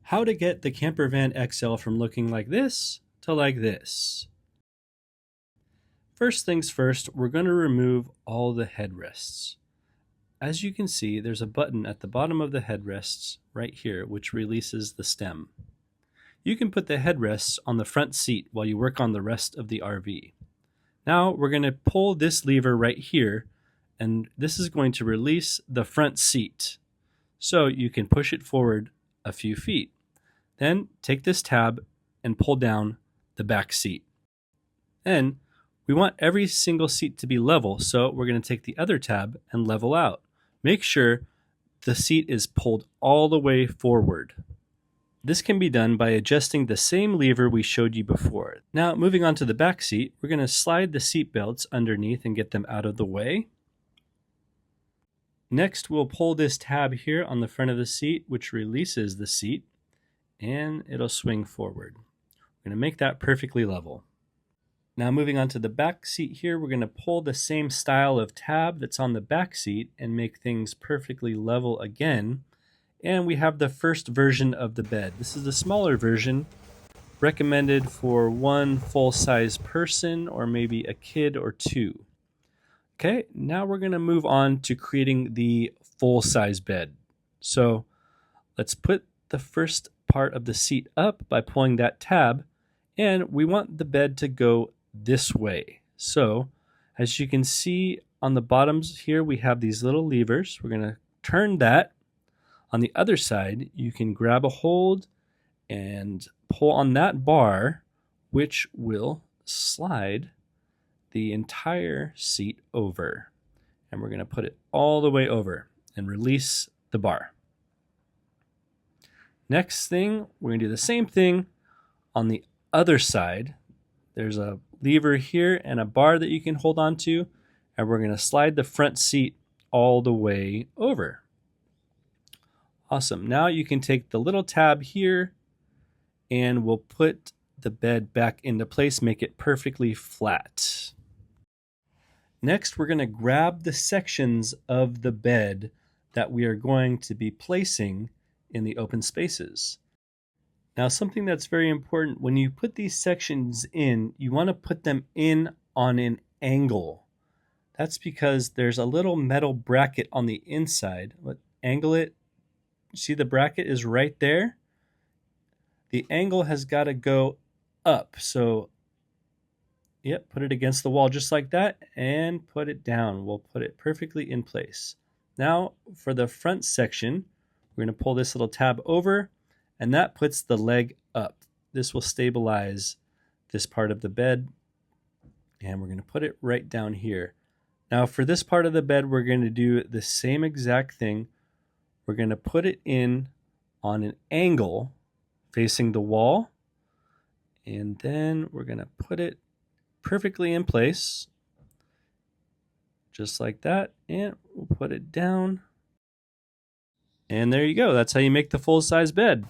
How to get the Campervan XL from looking like this to like this. First things first, we're going to remove all the headrests. As you can see, there's a button at the bottom of the headrests right here which releases the stem. You can put the headrests on the front seat while you work on the rest of the RV. Now we're going to pull this lever right here, and this is going to release the front seat. So you can push it forward a few feet. Then take this tab and pull down the back seat. Then we want every single seat to be level, so we're going to take the other tab and level out. Make sure the seat is pulled all the way forward. This can be done by adjusting the same lever we showed you before. Now moving on to the back seat, we're going to slide the seat belts underneath and get them out of the way. Next we'll pull this tab here on the front of the seat which releases the seat, and it'll swing forward. We're going to make that perfectly level. Now moving on to the back seat here, we're going to pull the same style of tab that's on the back seat and make things perfectly level again. And we have the first version of the bed. This is the smaller version, recommended for one full-size person or maybe a kid or two. Okay, now we're going to move on to creating the full-size bed. So let's put the first part of the seat up by pulling that tab, and we want the bed to go this way. So as you can see on the bottoms here, we have these little levers. We're going to turn that. On the other side, you can grab a hold and pull on that bar, which will slide the entire seat over. And we're going to put it all the way over and release the bar. Next thing, we're going to do the same thing on the other side. There's a lever here and a bar that you can hold on to, and we're going to slide the front seat all the way over. Awesome. Now you can take the little tab here and we'll put the bed back into place, make it perfectly flat. Next, we're going to grab the sections of the bed that we are going to be placing in the open spaces. Now, something that's very important, when you put these sections in, you want to put them in on an angle. That's because there's a little metal bracket on the inside. Let's angle it. See, the bracket is right there. The angle has got to go up. So, yep, put it against the wall just like that and put it down. We'll put it perfectly in place. Now, for the front section, we're going to pull this little tab over, and that puts the leg up. This will stabilize this part of the bed, and we're going to put it right down here. Now, for this part of the bed, we're going to do the same exact thing. We're going to put it in on an angle facing the wall, and then we're going to put it perfectly in place, just like that, and we'll put it down. And there you go. That's how you make the full-size bed.